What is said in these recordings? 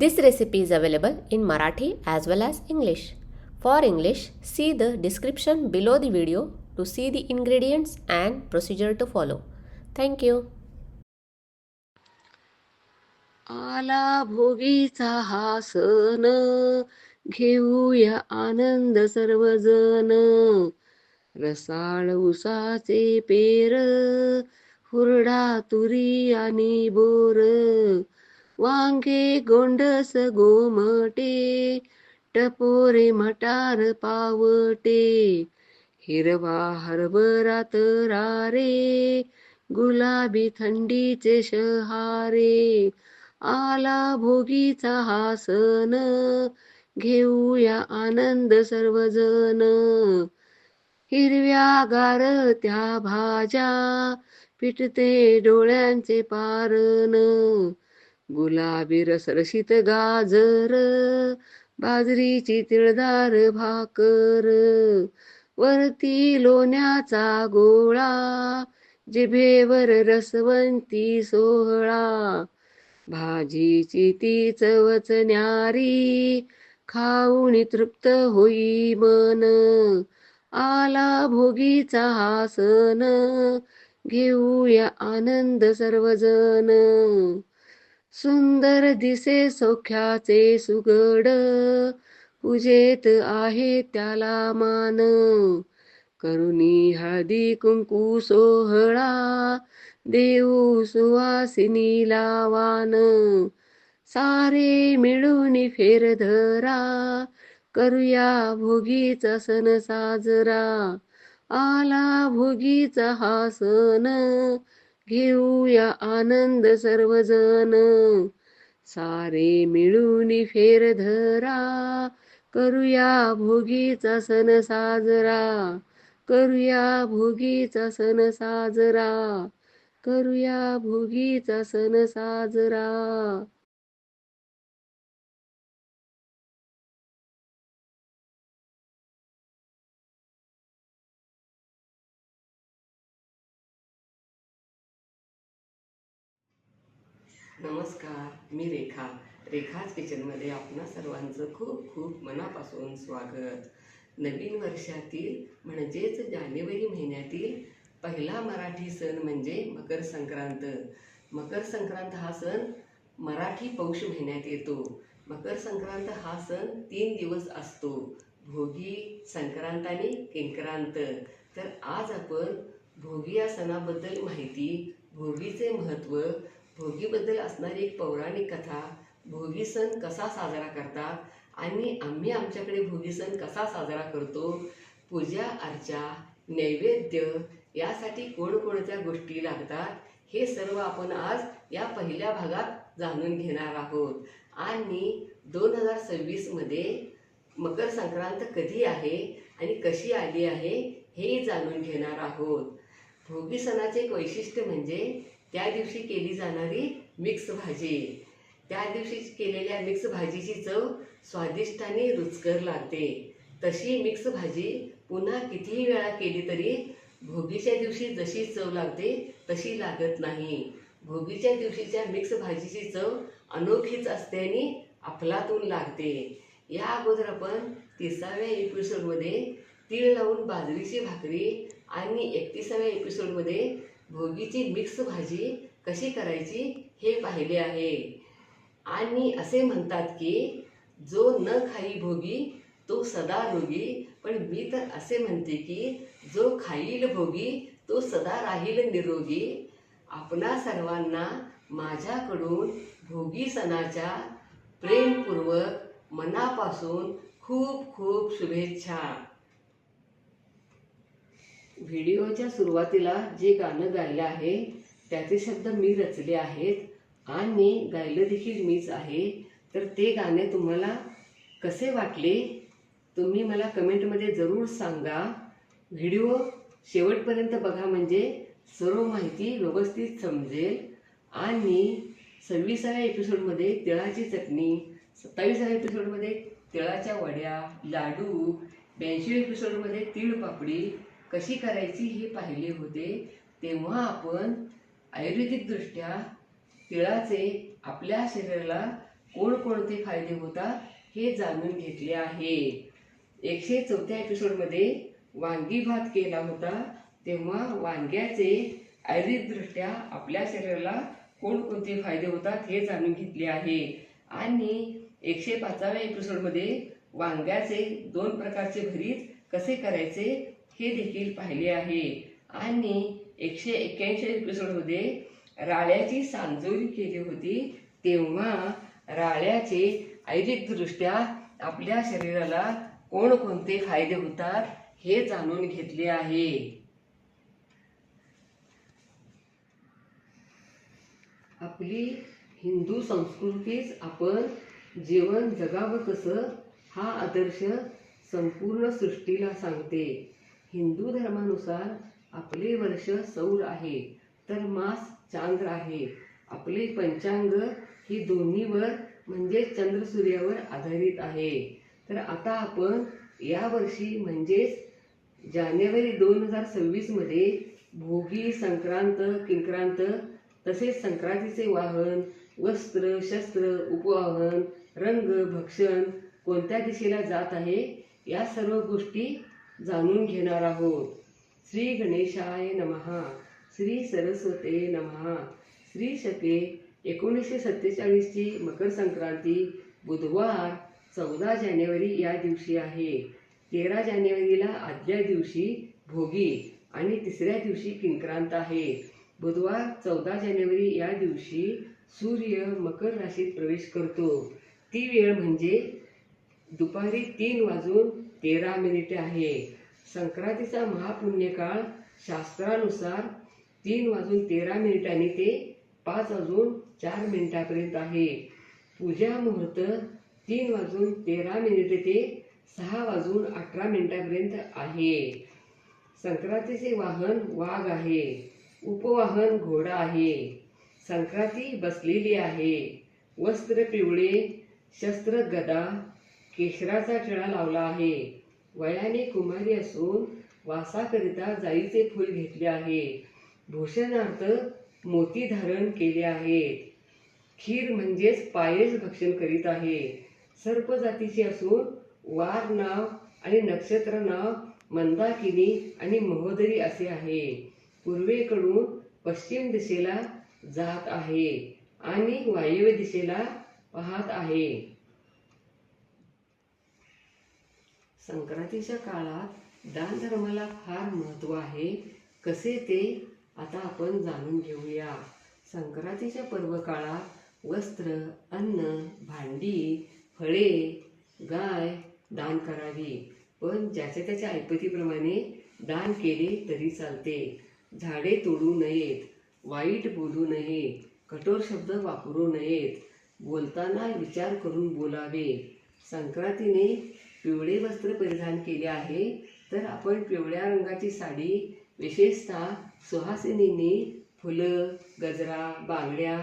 This recipe is available in Marathi as well as English. For English, see the description below the video to see the ingredients and procedure to follow. Thank you. आला भोगीचा हा सण, घेऊया आनंद सर्वजण. रसाळ उसाचे पेर, हुरडा तुरी आणि bore. वांगे गोंडस गोमटे, टपोरे मटार पावटे. हिरवा हरभरा तरारे, गुलाबी थंडीचे शहारे. आला भोगीचा हा सण, घेऊया आनंद सर्वजण. हिरव्या गार त्या भाज्या, पिटते डोळ्यांचे पारण. गुलाबी रसरशीत गाजर, बाजरीची तिळदार भाकर. वरती लोण्याचा गोळा, जिभेवर रसवंती सोहळा. भाजीची ती चवच न्यारी, खाऊनी तृप्त होई मन. आला भोगीचा हा सण, घेऊया आनंद सर्वजण. सुंदर दिसे सौख्याचे सुगड, पूजेत आहे त्याला मान. करुणी हळदी कुंकू सोहळा, देऊ सुवासिनीला वान. सारे मिळून फेर धरा, करूया भोगीचा सण साजरा. आला भोगीचा हा सण, घेऊया आनंद सर्वजण. सारे मिळून फेर धरा, करूया भोगीचा सण साजरा. करूया भोगीचा सण साजरा. करूया भोगीचा सण साजरा. नमस्कार, मी रेखाच किचनमध्ये आपणा सर्वांचं खूप खूप मनापासून स्वागत. नवीन वर्षातील म्हणजेच जानेवारी महिन्यातील पहिला मराठी सण म्हणजे मकर संक्रांत. मकर संक्रांत हा सण मराठी पौष महिन्यात येतो. मकर संक्रांत हा सण 3 दिवस असतो, भोगी, संक्रांत आणि किंक्रांत. तर आज आपण भोगी या सणाबद्दल माहिती, भोगीचे महत्त्व, भोगीबद्दल असणारी एक पौराणिक कथा, भोगी सण कसा साजरा करतात आणि आम्ही आमच्याकडे भोगी सण कसा साजरा करतो, पूजा अर्चा, नैवेद्य यासाठी कोणकोणत्या गोष्टी लागतात, हे सर्व आपण आज या पहिल्या भागात जाणून घेणार आहोत. आणि 2026मध्ये मकर संक्रांत कधी आहे आणि कशी आली आहे हे जाणून घेणार आहोत. भोगी सणाचे एक वैशिष्ट्य म्हणजे त्या दिवशी केली जाणारी मिक्स भाजी. त्या दिवशी केलेल्या मिक्स भाजीची चव स्वादिष्ट आणि रुचकर लागते. तशी मिक्स भाजी पुन्हा कितीही वेळा केली तरी भोगीच्या दिवशी जशी चव लागते तशी लागत नाही. भोगीच्या दिवशीच्या मिक्स भाजीची चव अनोखीच असते आणि अफलातून लागते. या अगोदर आपण 30व्या एपिसोडमध्ये तीळ लावून बाजरीची भाकरी आणि 31व्या एपिसोडमध्ये भोगीची मिक्स भाजी कशी करायची हे पाहिले आहे. आणि असे म्हणतात की जो न खाई भोगी तो सदा रोगी, पण मी तर असे म्हणते की जो खाईल भोगी तो सदा राहील निरोगी. आपणा सर्वांना माझ्याकडून भोगी सणाच्या प्रेमपूर्वक मनापासून खूप खूप शुभेच्छा. व्हिडिओच्या सुरुवातीला जे गाणं गायलं आहे त्याचे शब्द मी रचले आहेत आणि गायलं देखील मीच आहे. तर ते गाणे तुम्हाला कसे वाटले तुम्ही मला कमेंटमध्ये जरूर सांगा. व्हिडिओ शेवटपर्यंत बघा म्हणजे सर्व माहिती व्यवस्थित समजेल. आणि 26व्या एपिसोडमध्ये तिळाची चटणी, 27व्या एपिसोडमध्ये तिळाच्या वड्या, लाडू, 82व्या एपिसोडमध्ये तीळ पापडी कशी करायची हे पाहिले होते. तेव्हा आपण आयुर्वेदिकदृष्ट्या तिळाचे आपल्या शरीराला कोणकोणते फायदे होतात हे जाणून घेतले आहे. 104व्या एपिसोडमध्ये वांगी भात केला होता, तेव्हा वांग्याचे आयुर्वेददृष्ट्या आपल्या शरीराला कोणकोणते फायदे होतात हे जाणून घेतले आहे. आणि 105व्या एपिसोडमध्ये वांग्याचे 2 प्रकारचे भरीत कसे करायचे हे देखील पाहिले आहे. आणि 181 एपिसोडमध्ये राळ्याची सांजोरी केली होती, तेव्हा राळ्याचे आयुर्वेददृष्ट्या आपल्या शरीराला कोणकोणते फायदे होतात हे जाणून घेतले आहे. आपली हिंदू संस्कृतीच आपण जीवन जगावं कसं हा आदर्श संपूर्ण सृष्टीला सांगते. हिंदू धर्मानुसार आपले वर्ष सौर आहे तर मास चांद्र आहे. आपले पंचांग ही दोन्हीवर म्हणजे चंद्र सूर्यावर आधारित आहे. तर आता आपण या वर्षी म्हणजेच जानेवारी 2026 मध्ये भोगी, संक्रांत, किंक्रांत तसेच संक्रांतीचे वाहन, वस्त्र, शस्त्र, उपवाहन, रंग, भक्षण कोणत्या दिशेला जात आहे या सर्व गोष्टी जाणून घेणार आहोत. श्री गणेशाय नमः. श्री सरस्वते नमः. श्री शके 1947ची मकर संक्रांती बुधवार 14 जानेवारी या दिवशी आहे. 13 जानेवारीला आदल्या दिवशी भोगी आणि तिसऱ्या दिवशी किंक्रांत आहे. बुधवार 14 जानेवारी या दिवशी सूर्य मकर राशीत प्रवेश करतो. ती वेळ म्हणजे दुपारी 3:13 आहे. संक्रांतीचा महापुण्यकाळ शास्त्रानुसार 3:13 ते 5:04 आहे. पूजा मुहूर्त 3:13 ते 6:18 आहे. संक्रांतीचे वाहन वाघ आहे. उपवाहन घोडा आहे. संक्रांती बसलेली आहे. वस्त्र पिवळे, शस्त्र गदा, केशराचा टिळा लावला आहे. वयाने कुमारी असून वासाकरिता जाईचे फूल घेतले आहे. भूषणार्थ मोती धारण केले आहेत. खीर म्हणजेच पायस भक्षण करीत आहे. सर्प जातीची असून वार नाव आणि नक्षत्र नाव मंदाकिनी आणि महोदरी असे आहे. पूर्वेकडून पश्चिम दिशेला जात आहे आणि वायव्य दिशेला पाहत आहे. संक्रांतीच्या काळात दान धर्माला फार महत्त्व आहे. कसे ते आता आपण जाणून घेऊया. संक्रांतीच्या पर्व काळात वस्त्र, अन्न, भांडी, फळे, गाय दान करावी. पण ज्याच्या त्याच्या ऐपतीप्रमाणे दान केले तरी चालते. झाडे तोडू नयेत. वाईट बोलू नये. कठोर शब्द वापरू नयेत. बोलताना विचार करून बोलावे. संक्रांतीने पिवळे वस्त्र परिधान केले आहे तर आपण पिवळ्या रंगाची साडी, विशेषतः सुहासिनींनी फुलं, गजरा, बांगड्या,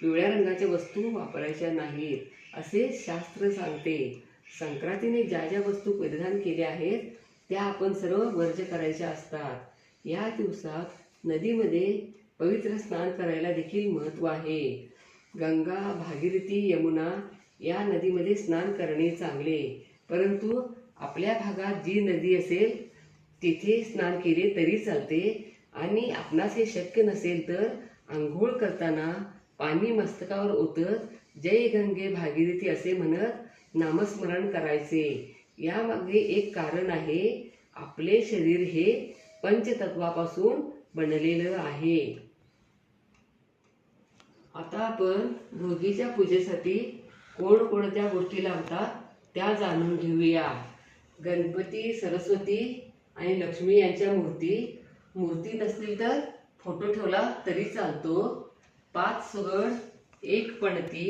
पिवळ्या रंगाच्या वस्तू वापरायच्या नाहीत असे शास्त्र सांगते. संक्रांतीने ज्या ज्या वस्तू परिधान केल्या आहेत त्या आपण सर्व वर्ज्य करायच्या असतात. या दिवसात नदीमध्ये पवित्र स्नान करायला देखील महत्त्व आहे. गंगा, भागीरथी, यमुना या नदीमध्ये स्नान करणे चांगले. परंतु आपल्या भागात जी नदी असेल तिथे स्नान केले तरी चालते. आणि आपणास हे शक्य नसेल तर आंघोळ करताना पाणी मस्तकावर ओतत जय गंगे भागीरथी असे म्हणत नामस्मरण करायचे. यामागे एक कारण आहे. आपले शरीर हे पंचतत्वापासून बनलेलं आहे. आता आपण भोगीच्या पूजेसाठी कोणकोणत्या गोष्टी लागतात त्या जाणून घेऊया. गणपती, सरस्वती आणि लक्ष्मी यांच्या मूर्ती नसतील तर फोटो ठेवला तरी चालतो. 5 सुगड, 1 पणती,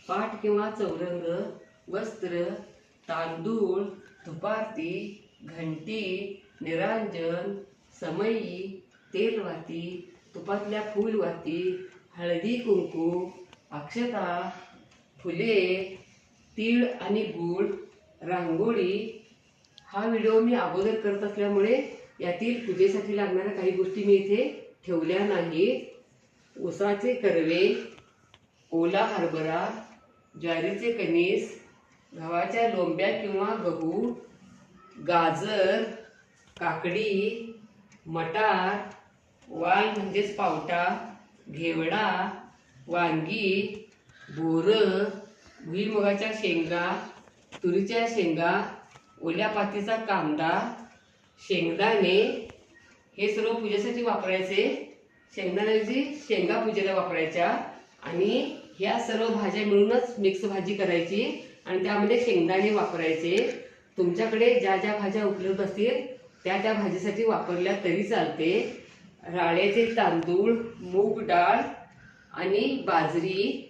पाट किंवा चौरंग, वस्त्र, तांदूळ, धुपारती, घंटी, निरांजन, समई, तेलवाती, तुपातल्या फूलवाती, हळदी कुंकू, अक्षता, फुले, तीळ आणि गूळ, रांगोळी. हा व्हिडिओ मी अगोदर करत असल्यामुळे यातील पूजेसाठी लागणाऱ्या काही गोष्टी मी इथे ठेवल्या नाहीत. उसाचे कर्वे, ओला हरभरा, ज्वारीचे कणीस, गव्हाच्या लोंब्या किंवा गहू, गाजर, काकडी, मटार, वाल म्हणजेच पावटा, घेवडा, वांगी, बोरं, भुईमुगाच्या शेंगा, तुरीच्या शेंगा, ओल्या पातीचा कांदा, शेंगदाणे हे सर्व पूजेसाठी वापरायचे. शेंगदाण्याची शेंगा पूजेला वापरायच्या आणि ह्या सर्व भाज्या मिळूनच मिक्स भाजी करायची आणि त्यामध्ये शेंगदाणे वापरायचे. तुमच्याकडे ज्या ज्या भाज्या उपलब्ध असतील त्या त्या भाजीसाठी वापरल्या तरी चालते. राळ्याचे तांदूळ, मूग डाळ आणि बाजरी,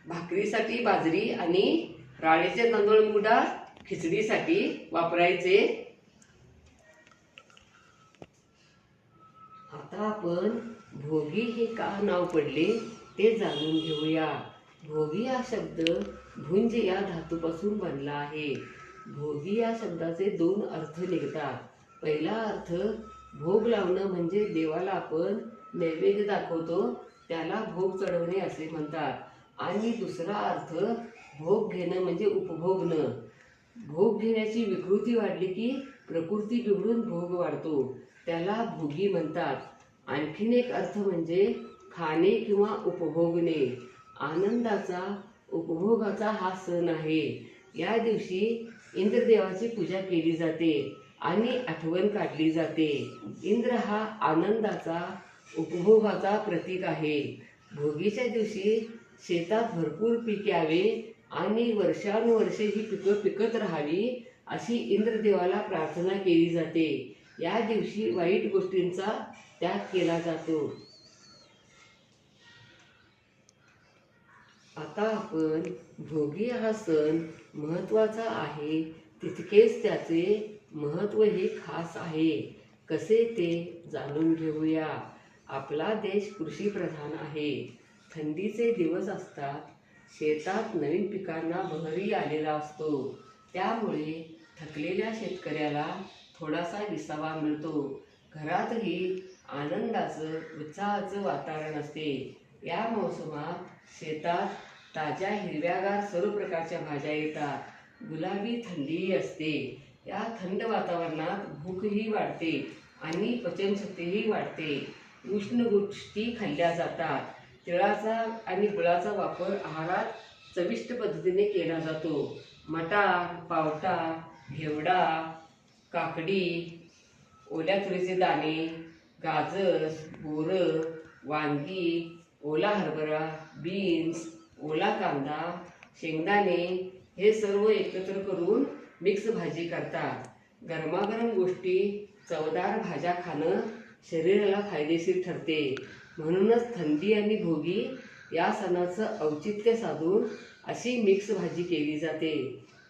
भाकरीसाठी बाजरी आणि राळ्याचे तांदूळ, मूग डाळ खिचडीसाठी वापरायचे. आता आपण भोगी हे का नाव पडले ते जाणून घेऊया. भोगी हा शब्द भुंज या धातूपासून बनला आहे. भोगी या शब्दाचे 2 अर्थ निघतात. पहिला अर्थ भोग लावणं म्हणजे देवाला आपण नैवेद्य दाखवतो त्याला भोग चढवणे असे म्हणतात. आणि दुसरा अर्थ भोग घेणं म्हणजे उपभोगणं. भोग घेण्याची विकृती वाढली की प्रकृती बिघडून भोग वाढतो त्याला भोगी म्हणतात. आणखीन एक अर्थ म्हणजे खाणे किंवा उपभोगणे. आनंदाचा, उपभोगाचा हा सण आहे. या दिवशी इंद्रदेवाची पूजा केली जाते आणि आठवण काढली जाते. इंद्र हा आनंदाचा, उपभोगाचा प्रतीक आहे. भोगीच्या दिवशी शेतात भरपूर पीक यावे आणि वर्षानुवर्षे ही पिकं पिकत राहावी अशी इंद्रदेवाला प्रार्थना केली जाते. या दिवशी वाईट गोष्टींचा त्याग केला जातो. आता आपण भोगी हा सण महत्त्वाचा आहे तितकेच त्याचे महत्त्व हे खास आहे. कसे ते जाणून घेऊया. आपला देश कृषीप्रधान आहे. थंडीचे दिवस असतात. शेतात नवीन पिकांना बहरही आलेला असतो. त्यामुळे थकलेल्या शेतकऱ्याला थोडासा विसावा मिळतो. घरातही आनंदाचं, उत्साहाचं वातावरण असते. या मोसमात शेतात ताज्या हिरव्यागार सर्व प्रकारच्या भाज्या येतात. गुलाबी थंडीही असते. या थंड वातावरणात भूकही वाढते आणि पचनशक्तीही वाढते. उष्ण गोष्टी खाल्ल्या जातात. तिळाचा आणि गुळाचा वापर आहारात चविष्ट पद्धतीने केला जातो. मटार, पावटा, घेवडा, काकडी, ओल्या तुरीचे दाणे, गाजर, बोरं, वांगी, ओला हरभरा, बीन्स, ओला कांदा, शेंगदाणे हे सर्व एकत्र करून मिक्स भाजी करतात. गरमागरम गोष्टी, चवदार भाज्या खाणं शरीराला फायदेशीर ठरते. म्हणूनच थंडी आणि भोगी या सणाचं औचित्य साधून अशी मिक्स भाजी केली जाते.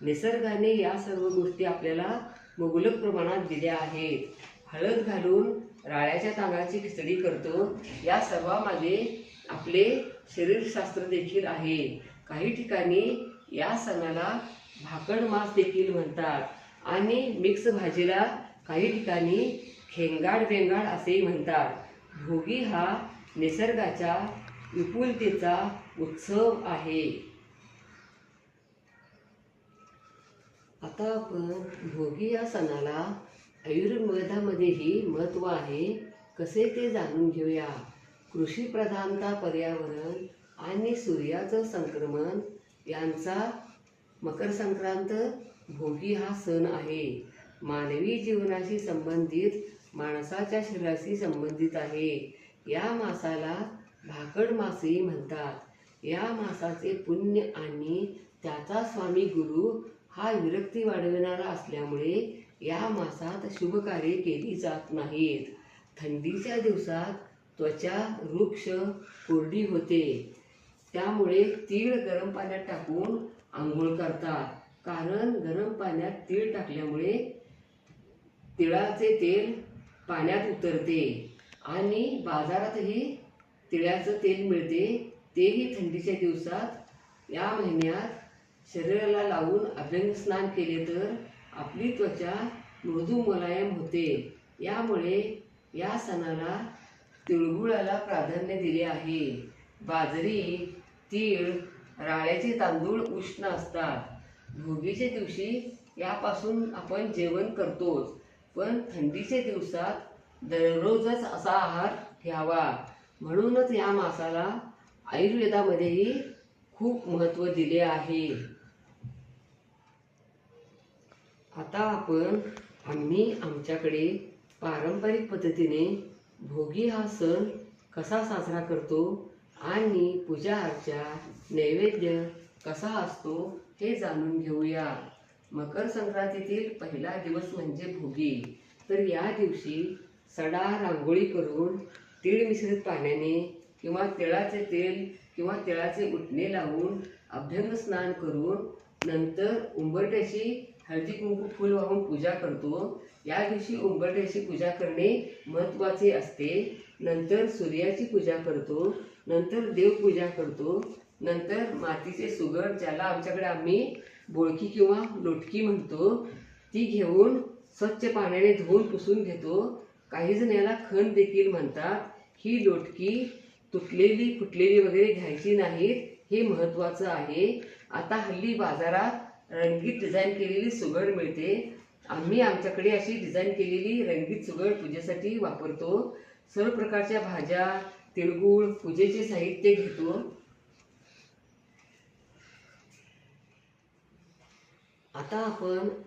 निसर्गाने या सर्व गोष्टी आपल्याला मुबलक प्रमाणात दिल्या आहेत. हळद घालून राळ्याच्या तांदळाची खिचडी करतो. या सर्वांमध्ये आपले शरीरशास्त्र देखील आहे. काही ठिकाणी या सणाला भाकड मास देखील म्हणतात आणि मिक्स भाजीला काही ठिकाणी खेंगाड बेंगाड असेही म्हणतात. भोगी हा निसर्गाच्या विपुलतेचा उत्सव आहे. आता आपण भोगी या सणाला आयुर्वेदामध्येही महत्त्व आहे. कसे ते जाणून घेऊया. कृषीप्रधानता, पर्यावरण आणि सूर्याचं संक्रमण यांचा मकर संक्रांत भोगी हा सण आहे. मानवी जीवनाशी संबंधित, माणसाच्या शरीराशी संबंधित आहे. या मासाला भाकड मासही म्हणतात. या मासाचे पुण्य आणि त्याचा स्वामी गुरु हा विरक्ती वाढविणारा असल्यामुळे या मासात शुभकार्ये केली जात नाहीत. थंडीच्या दिवसात त्वचा रुक्ष, कोरडी होते. त्यामुळे तीळ गरम पाण्यात टाकून आंघोळ करतात. कारण गरम पाण्यात तीळ टाकल्यामुळे तिळाचे तेल पाण्यात उतरते आणि बाजारातही तिळाचं तेल मिळते. तेही थंडीच्या दिवसात या महिन्यात शरीराला लावून अभ्यंग स्नान केले तर आपली त्वचा मृदू मुलायम होते. यामुळे या सणाला तिळगुळाला प्राधान्य दिले आहे. बाजरी, तीळ, राळ्याचे तांदूळ उष्ण असतात। भोगीच्या दिवशी यापासून आपण जेवण करतोच, पण थंडीच्या दिवसात दररोजच असा आहार घ्यावा। म्हणूनच या मासाला आयुर्वेदामध्येही खूप महत्त्व दिले आहे। आता आम्ही आमच्याकडे पारंपरिक पद्धतीने भोगी हा सण कसा साजरा करतो आणि पूजा अर्चा नैवेद्य कसा असतो हे जाणून घेऊया। मकर संक्रांतीतील पहिला दिवस म्हणजे भोगी। तर या दिवशी सडा रांगोळी करून तीळ मिश्रित पाण्याने किंवा तिळाचे तेल किंवा तिळाचे उटणे लावून अभ्यंग स्नान करून नंतर उंबरठ्याची हळदी कुंकू फूल वाहून पूजा करतो। या दिवशी उंबरठ्याची पूजा करणे महत्त्वाचे असते। नंतर सूर्याची पूजा करतो, नंतर देवपूजा करतो, नंतर मातीचे सुगड ज्याला आमच्याकडे आम्ही बोळकी किंवा लोटकी म्हणतो ती घेऊन स्वच्छ पाण्याने धुवून पुसून घेतो। काही जण याला खण देखील म्हणतात। ही लोटकी तुटलेली फुटलेली वगैरे घ्यायची नाहीत, हे महत्त्वाचं आहे। आता हल्ली बाजारात रंगीत डिझाईन केलेली सुगड मिळते। आम्ही आमच्याकडे अशी डिझाईन केलेली रंगीत सुगड पूजेसाठी वापरतो। सर्व प्रकारच्या भाज्या, तिळगुळ, पूजेचे साहित्य घेतो। आता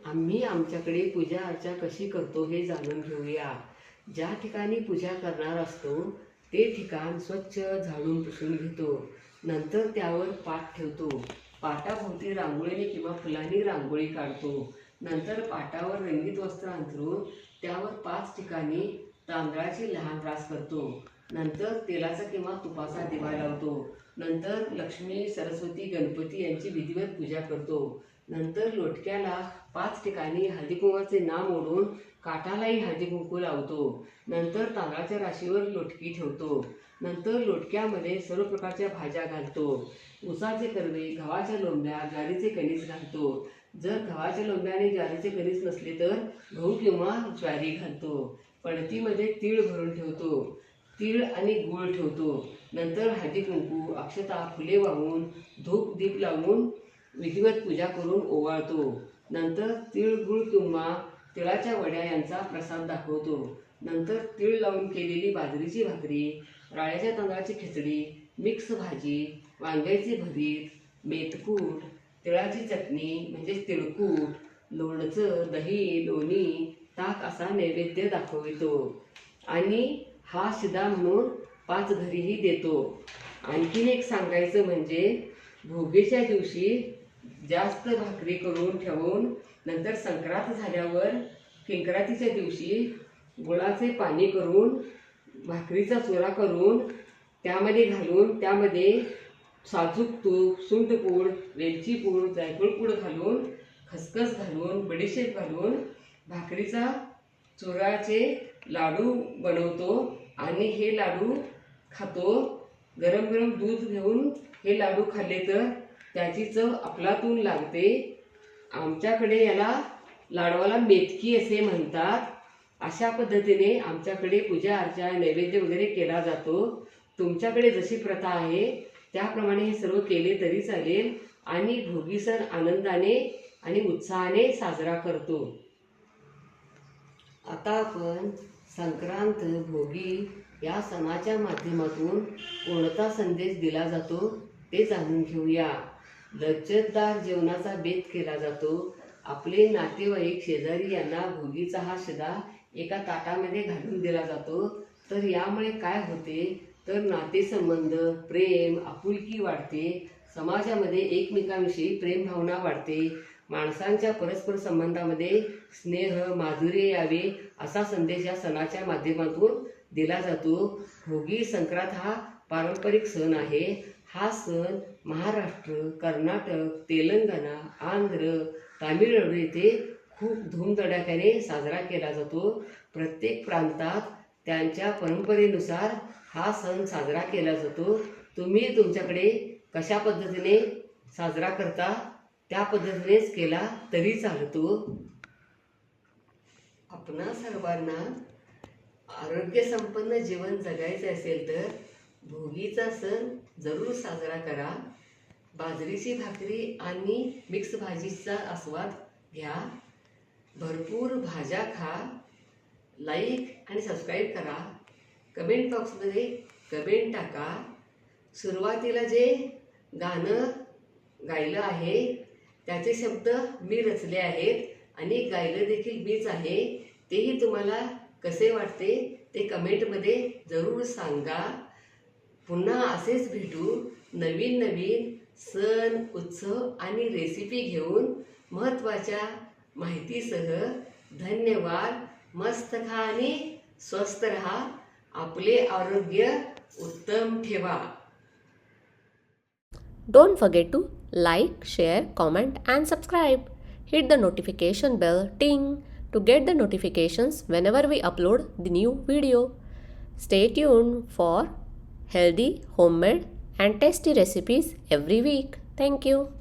आम्ही आमच्याकडे पूजा अर्चा कशी करतो हे जाणून घेऊया। ज्या ठिकाणी पूजा करणार असतो ते ठिकाण स्वच्छ झाडून पुसून घेतो। नंतर त्यावर पाट ठेवतो। पाटाभोवती रांगोळीने किंवा फुलांनी रांगोळी काढतो। नंतर पाटावर रंगीत वस्त्र अंथरून त्यावर 5 ठिकाणी तांदळाची लहान रास करतो। नंतर तेलाचा किंवा तुपाचा दिवा लावतो। नंतर लक्ष्मी, सरस्वती, गणपती यांची विधिवत पूजा करतो। नंतर लोटक्याला 5 ठिकाणी हळदी कुंकवाचे नाम ओढून काठालाही हळदी कुंकू लावतो। नंतर तांदळाच्या राशीवर लोटकी ठेवतो। नंतर लोटक्यामध्ये सर्व प्रकारच्या भाज्या घालतो। उसाचे कर्वे, गव्हाच्या लोंब्या, ज्वारीचे कणीस घालतो। जर गव्हाच्या लोंब्या आणि ज्वारीचे कणीस नसले तर गहू किंवा ज्वारी घालतो। पणतीमध्ये तीळ भरून ठेवतो। तीळ आणि गूळ ठेवतो। नंतर हळदी कुंकू, अक्षता, फुले वाहून धूप दीप लावून विधिवत पूजा करून ओवाळतो। नंतर तीळ गुळ किंवा तिळाच्या वड्या यांचा प्रसाद दाखवतो। नंतर तीळ लावून केलेली बाजरीची भाकरी, राळ्याच्या तांदळाची खिचडी, मिक्स भाजी, वांग्याचे भरीत, मेथकूट, तिळाची चटणी म्हणजेच तिळकूट, लोणचं, दही, लोणी, ताक असा नैवेद्य दाखवितो आणि हा शिदा म्हणून 5 घरीही देतो। आणखीन एक सांगायचं म्हणजे भोगीच्या दिवशी जास्त भाकरी करून ठेवून नंतर संक्रांत झाल्यावर किंक्रांतीच्या दिवशी गुळाचे पाणी करून भाकरीचा चुरा करून त्यामध्ये घालून त्यामध्ये साजूक तूप, सुंठपूड, वेलची पूड, जायफळ पूड घालून खसखस घालून बडीशेप घालून भाकरीचा चुराचे लाडू बनवतो आणि हे लाडू खातो। गरम गरम दूध घेऊन हे लाडू खाल्ले तर त्याची चव अफलातून लागते। आमच्याकडे याला लाडवाला मेथकी असे म्हणतात। अशा पद्धतीने आमच्याकडे पूजा अर्चा नैवेद्य वगैरे केला जातो। तुमच्याकडे जशी प्रथा आहे त्याप्रमाणे हे सर्व केले तरी चालेल आणि भोगी सण आनंदाने आणि उत्साहाने साजरा करतो। आता संक्रांत, भोगी या सणाच्या माध्यमातून कोणता संदेश दिला जातो ते जाणून घेऊया। लज्जतदार जेवणाचा बेत केला जातो। आपले नातेवाईक शेजारी यांना भोगीचा हा शिदा एका ताटामध्ये घालून दिला जातो। तर यामुळे काय होते तर नातेसंबंध, प्रेम, आपुलकी वाढते। समाजामध्ये एकमेकांविषयी प्रेम भावना वाढते। माणसांच्या परस्पर संबंधामध्ये स्नेह, माधुर्य यावे असा संदेश या सणाच्या माध्यमातून दिला जातो। भोगी संक्रांत हा पारंपरिक सण आहे। हा सण महाराष्ट्र, कर्नाटक, तेलंगणा, आंध्र, तामिळनाडू येथे खूप धूमधडाक्याने साजरा केला जातो। प्रत्येक प्रांतात त्यांच्या परंपरेनुसार हा सण साजरा केला जातो। तुम्ही तुमच्याकडे कशा पद्धतीने साजरा करता त्या पद्धतीनेच केला तरी चालतो। आपणा सर्वांना आरोग्यसंपन्न जीवन जगायचे असेल तर भोगीचा सण जरूर साजरा करा। बाजरीची भाकरी आणि मिक्स भाजीचा आस्वाद घ्या. भरपूर भाज्या खा. लाईक आणि सबस्क्राईब करा. कमेंट बॉक्समध्ये कमेंट टाका. सुरुवातीला जे गाणं गायलं आहे त्याचे शब्द मी रचले आहेत आणि गायलं देखील मीच आहे. तेही तुम्हाला कसे वाटते ते कमेंटमध्ये जरूर सांगा. पुन्हा असेच भेटू नवीन नवीन सण उत्सव आणि रेसिपी घेऊन महत्त्वाच्या माहितीसह. धन्यवाद. मस्त खा आणि स्वस्थ रहा. आपले आरोग्य उत्तम ठेवा. Don't forget to like, share, comment and subscribe. Hit the notification bell ting to get the notifications whenever we upload the new video. Stay tuned for healthy, homemade and tasty recipes every week. Thank you.